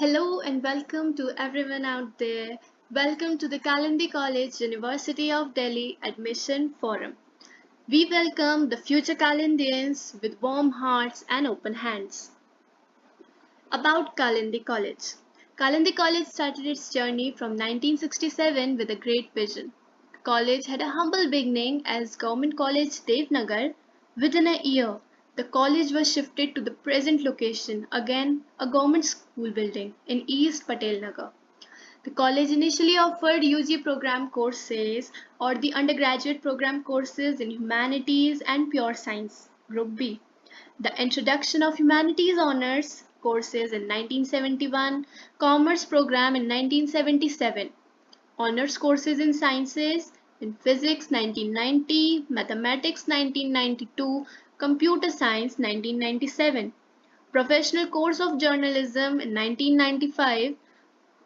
Hello and welcome to everyone out there. Welcome to the Kalindi College University of Delhi Admission Forum. We welcome the future Kalindians with warm hearts and open hands. About Kalindi College. Kalindi College started its journey from 1967 with a great vision. The college had a humble beginning as Government College Devnagar. Within a year, the college was shifted to the present location, again a government school building in East Patel Nagar. The college initially offered UG program courses or the undergraduate program courses in humanities and pure science, Group B. The introduction of humanities honors courses in 1971, commerce program in 1977, honors courses in sciences in physics 1990, mathematics 1992, computer science 1997, professional course of journalism in 1995,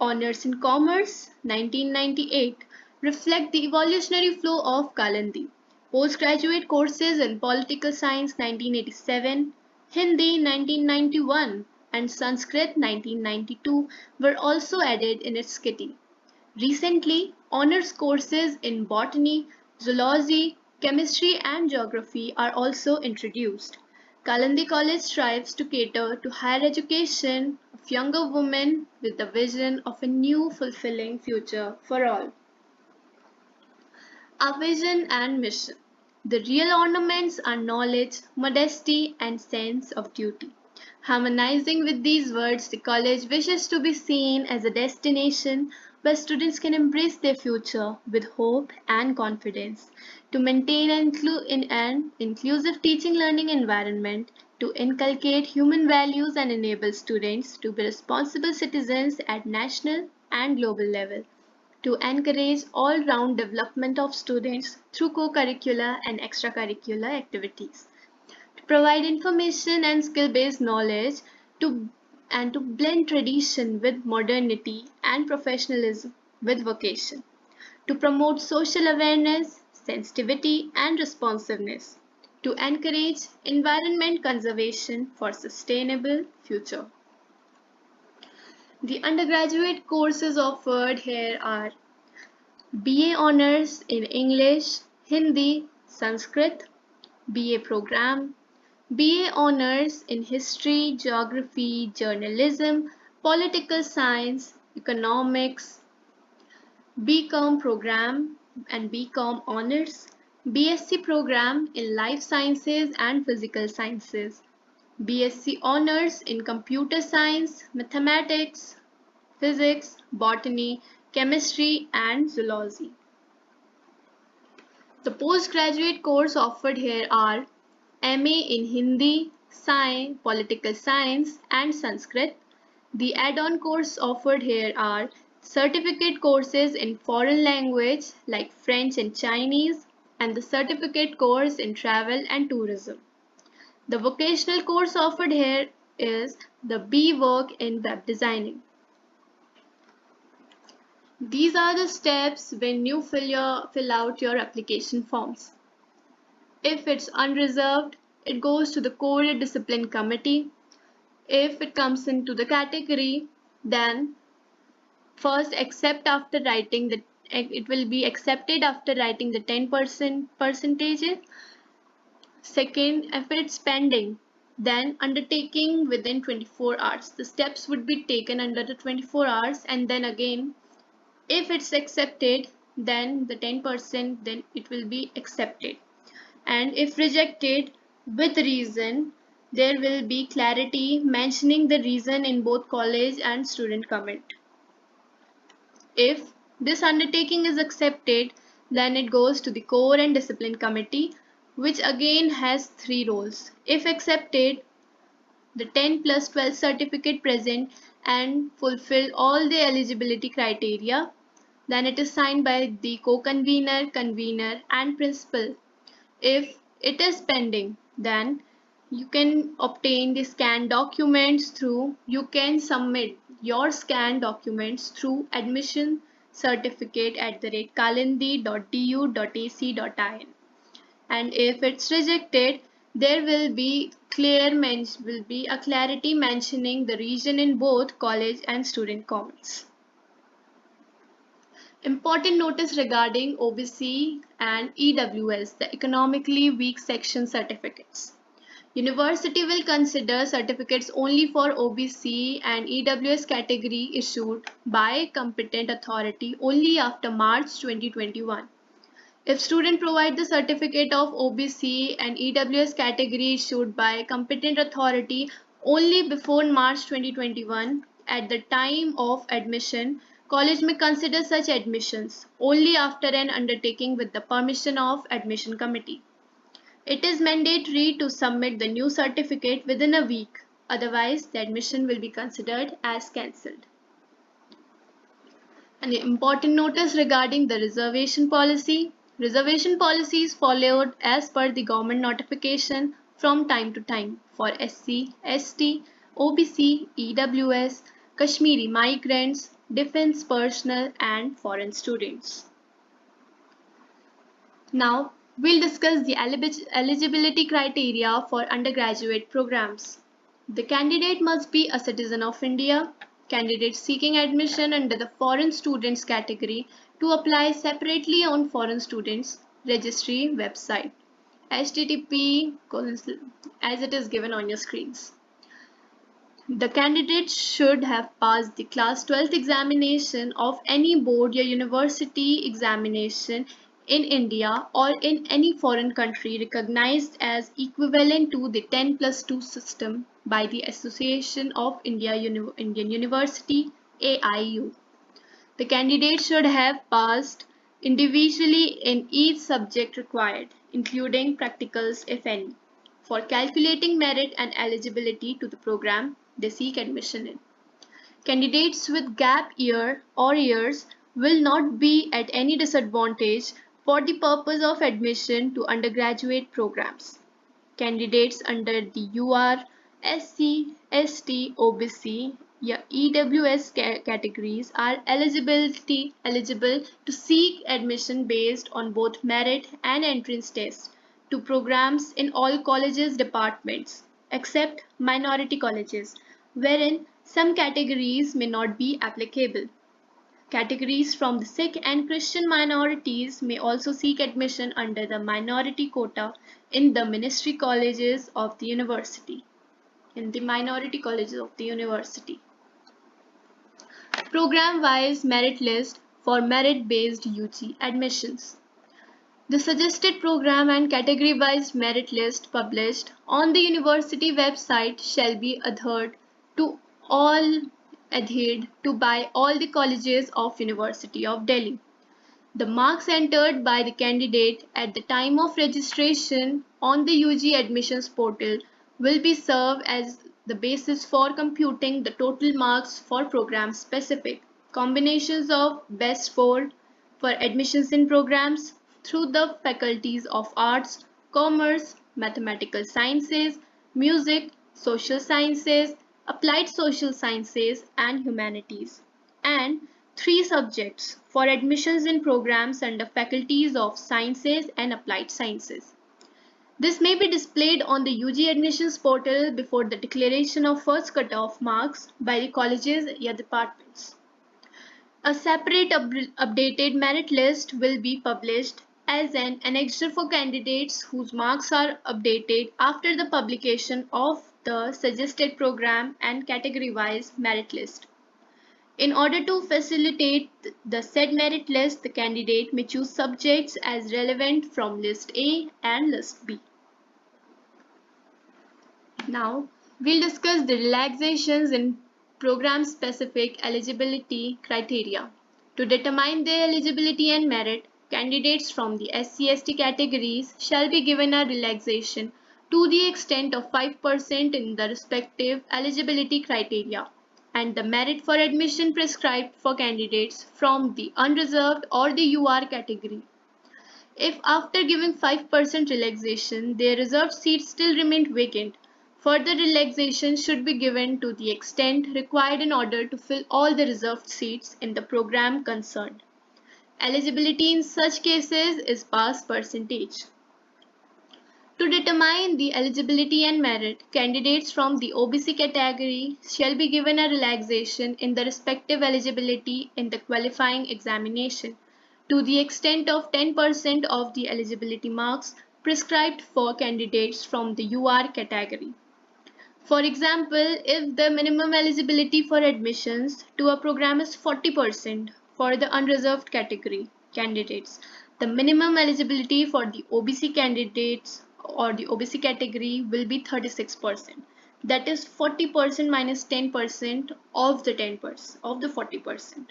honors in commerce 1998 reflect the evolutionary flow of Kalandi. Postgraduate courses in political science 1987, Hindi 1991, and Sanskrit 1992 were also added in its kitty. Recently, honors courses in botany, zoology, chemistry, and geography are also introduced. Kalandi College strives to cater to higher education of younger women with the vision of a new fulfilling future for all. Our vision and mission. The real ornaments are knowledge, modesty, and sense of duty. Harmonizing with these words, the college wishes to be seen as a destination where students can embrace their future with hope and confidence, to maintain an inclusive teaching learning environment, to inculcate human values and enable students to be responsible citizens at national and global level, to encourage all-round development of students through co-curricular and extracurricular activities, to provide information and skill-based knowledge to and to blend tradition with modernity and professionalism with vocation, to promote social awareness, sensitivity, and responsiveness, to encourage environment conservation for sustainable future. The undergraduate courses offered here are BA Honours in English, Hindi, Sanskrit, BA Program, BA Honours in History, Geography, Journalism, Political Science, Economics, BCom Program and BCom Honours, BSc Program in Life Sciences and Physical Sciences, BSc Honours in Computer Science, Mathematics, Physics, Botany, Chemistry, and Zoology. The postgraduate course offered here are MA in Hindi, Science, Political Science, and Sanskrit. The add-on course offered here are certificate courses in foreign language like French and Chinese, and the certificate course in travel and tourism. The vocational course offered here is the B work in web designing. These are the steps when you fill out your application forms. If it's unreserved, it goes to the core discipline committee. If it comes into the category, then first accept after writing the it will be accepted after writing the 10% percentages. Second, if it's pending, then undertaking within 24 hours. The steps would be taken under the 24 hours, and then again if it's accepted, then the 10% then it will be accepted, and if rejected with reason, there will be clarity mentioning the reason in both college and student comment. If this undertaking is accepted, then it goes to the core and discipline committee, which again has three roles. If accepted, the 10 plus 12 certificate present and fulfill all the eligibility criteria, then it is signed by the co-convener, convener, and principal. If it is pending, then you can obtain the scanned documents through, you can submit your scanned documents through admission certificate at the rate kalindi.du.ac.in. And if it's rejected, there will be will be a clarity mentioning the region in both college and student comments. Important notice regarding OBC and EWS, the economically weak section certificates. University will consider certificates only for OBC and EWS category issued by competent authority only after March 2021. If student provide the certificate of OBC and EWS category issued by competent authority only before March 2021, at the time of admission, college may consider such admissions only after an undertaking with the permission of admission committee. It is mandatory to submit the new certificate within a week, otherwise the admission will be considered as cancelled. An important notice regarding the reservation policy. Reservation policy is followed as per the government notification from time to time for SC, ST, OBC, EWS, Kashmiri migrants, defense personnel and foreign students. Now, we'll discuss the eligibility criteria for undergraduate programs. The candidate must be a citizen of India. Candidates seeking admission under the foreign students category to apply separately on foreign students registry website http as it is given on your screens. The candidate should have passed the class 12th examination of any board or university examination in India or in any foreign country recognized as equivalent to the 10+2 system by the Association of Indian University AIU. The candidate should have passed individually in each subject required, including practicals if any, for calculating merit and eligibility to the program they seek admission in. Candidates with gap year or years will not be at any disadvantage for the purpose of admission to undergraduate programs. Candidates under the UR, SC, ST, OBC, EWS categories are eligible to seek admission based on both merit and entrance tests to programs in all colleges departments except minority colleges, wherein some categories may not be applicable. Categories from the Sikh and Christian minorities may also seek admission under the minority quota in the ministry colleges of the university. Program-wise merit list for merit-based UG admissions. The suggested program and category-wise merit list published on the university website shall be adhered to by all the colleges of University of Delhi. The marks entered by the candidate at the time of registration on the UG admissions portal will be served as the basis for computing the total marks for program specific combinations of best score for admissions in programs through the faculties of arts, commerce, mathematical sciences, music, social sciences, applied social sciences and humanities, and 3 subjects for admissions in programs under faculties of sciences and applied sciences. This may be displayed on the UG admissions portal before the declaration of first cutoff marks by the colleges or departments. A separate updated merit list will be published as an annexure for candidates whose marks are updated after the publication of the suggested program and category-wise merit list. In order to facilitate the said merit list, the candidate may choose subjects as relevant from list A and list B. Now, we'll discuss the relaxations in program-specific eligibility criteria. To determine their eligibility and merit, candidates from the SC/ST categories shall be given a relaxation to the extent of 5% in the respective eligibility criteria, and the merit for admission prescribed for candidates from the unreserved or the UR category. If after giving 5% relaxation, their reserved seats still remain vacant, further relaxation should be given to the extent required in order to fill all the reserved seats in the program concerned. Eligibility in such cases is pass percentage. To determine the eligibility and merit, candidates from the OBC category shall be given a relaxation in the respective eligibility in the qualifying examination to the extent of 10% of the eligibility marks prescribed for candidates from the UR category. For example, if the minimum eligibility for admissions to a program is 40% for the unreserved category candidates, the minimum eligibility for the OBC candidates or the OBC category will be 36%. That is 40% minus 10% of the 10% of the 40%.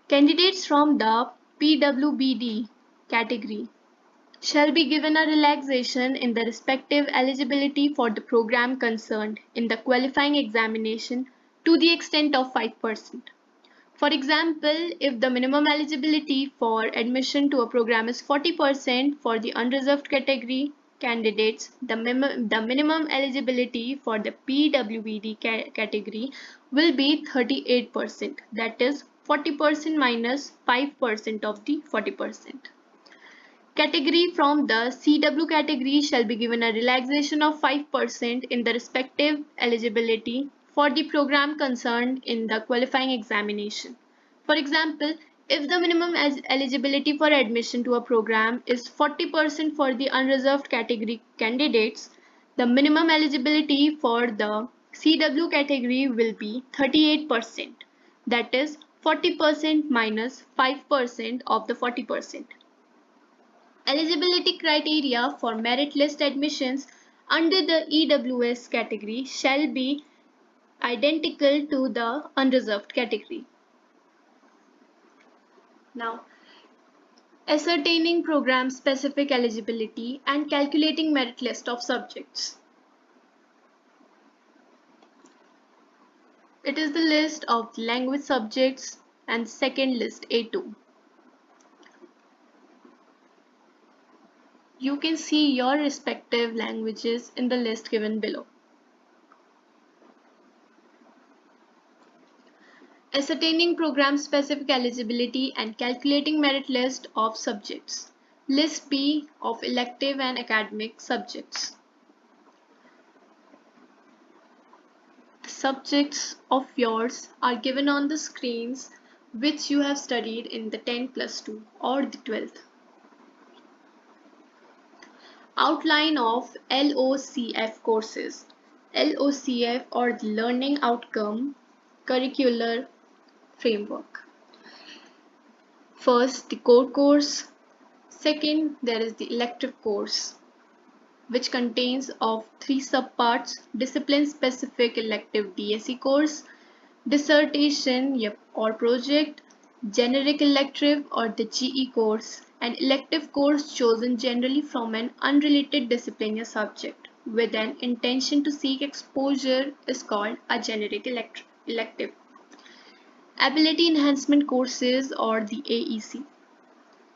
Candidates from the PWBD category shall be given a relaxation in the respective eligibility for the program concerned in the qualifying examination to the extent of 5%. For example, if the minimum eligibility for admission to a program is 40% for the unreserved category candidates, the minimum eligibility for the PWBD category will be 38%. That is 40% minus 5% of the 40%. Category from the CW category shall be given a relaxation of 5% in the respective eligibility for the program concerned in the qualifying examination. For example, if the minimum eligibility for admission to a program is 40% for the unreserved category candidates, the minimum eligibility for the CW category will be 38%. That is 40% minus 5% of the 40%. Eligibility criteria for merit list admissions under the EWS category shall be identical to the unreserved category. Now, ascertaining program specific eligibility and calculating merit list of subjects. It is the list of language subjects and second list A2. You can see your respective languages in the list given below. Ascertaining program specific eligibility and calculating merit list of subjects. List B of elective and academic subjects. The subjects of yours are given on the screens which you have studied in the 10+2 or the 12th. Outline of LOCF courses. LOCF or the Learning Outcome Curricular Framework. First, the core course. Second, there is the elective course, which contains of 3 subparts: discipline specific elective DSE course, dissertation or project, generic elective or the GE course, an elective course chosen generally from an unrelated discipline or subject with an intention to seek exposure is called a generic elective. Ability enhancement courses or the AEC.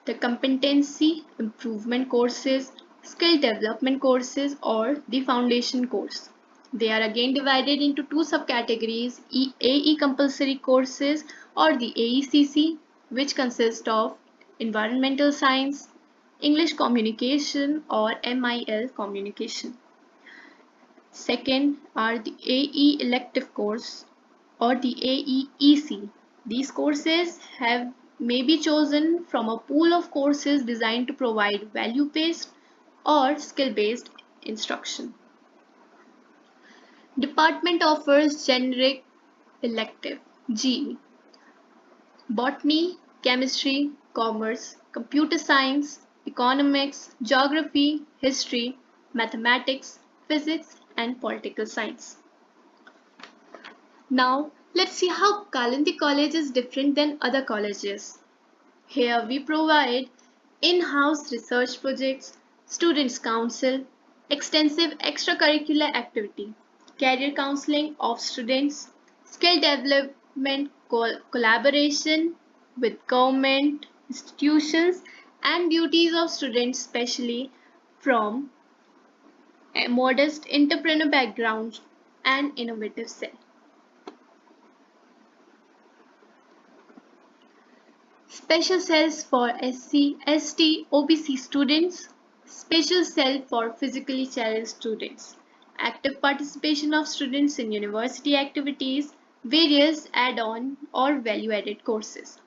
The competency improvement courses, skill development courses or the foundation course. They are again divided into 2 subcategories: AE compulsory courses or the AECC, which consist of environmental science, English communication or MIL communication. Second are the AE elective course or the AEEC. These courses may be chosen from a pool of courses designed to provide value-based or skill-based instruction. Department offers generic elective GE, botany, chemistry, commerce, computer science, economics, geography, history, mathematics, physics, and political science. Now, let's see how Kalindi College is different than other colleges. Here we provide in-house research projects, students' council, extensive extracurricular activity, career counseling of students, skill development collaboration with government institutions, and duties of students, especially from a modest entrepreneur background and innovative cell. Special cells for SC, ST, OBC students, Special cell for physically challenged students. Active participation of students in university activities, various add-on or value-added courses.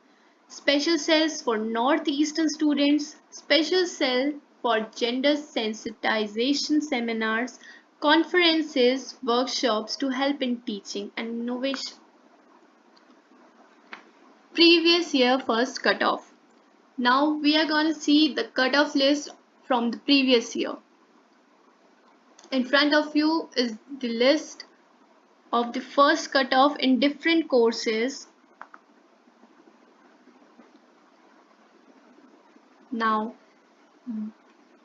Special cells for Northeastern students, special cell for gender sensitization seminars, conferences, workshops to help in teaching and innovation. Previous year first cutoff. Now we are going to see the cutoff list from the previous year. In front of you is the list of the first cutoff in different courses. Now,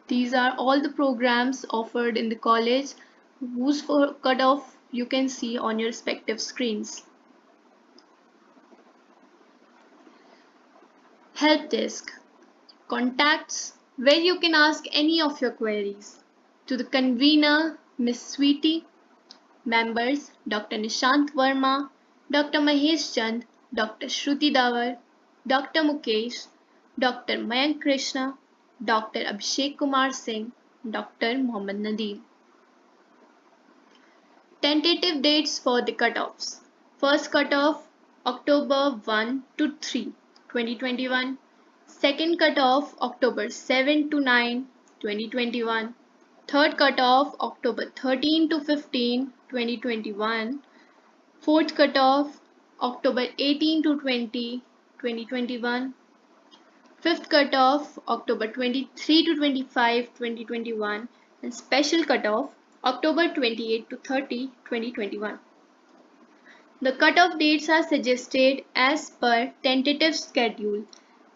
these are all the programs offered in the college whose cutoff you can see on your respective screens. Help desk. Contacts where you can ask any of your queries. To the convener, Miss Sweetie. Members Dr. Nishant Verma, Dr. Mahesh Chand, Dr. Shruti Davar, Dr. Mukesh, Dr. Mayank Krishna, Dr. Abhishek Kumar Singh, Dr. Mohammad Nadeem. Tentative dates for the cutoffs. First cutoff October 1 to 3, 2021. Second cutoff October 7 to 9, 2021. Third cutoff October 13 to 15, 2021. Fourth cutoff October 18 to 20, 2021. Fifth cutoff October 23 to 25, 2021. And special cutoff October 28 to 30, 2021. The cutoff dates are suggested as per tentative schedule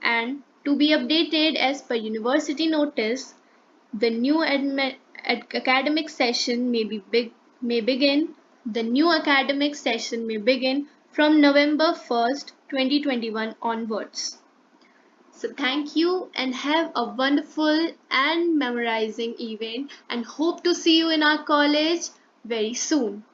and to be updated as per university notice. The new academic session may begin. The new academic session may begin from November 1st, 2021 onwards. So thank you and have a wonderful and memorizing event and hope to see you in our college very soon.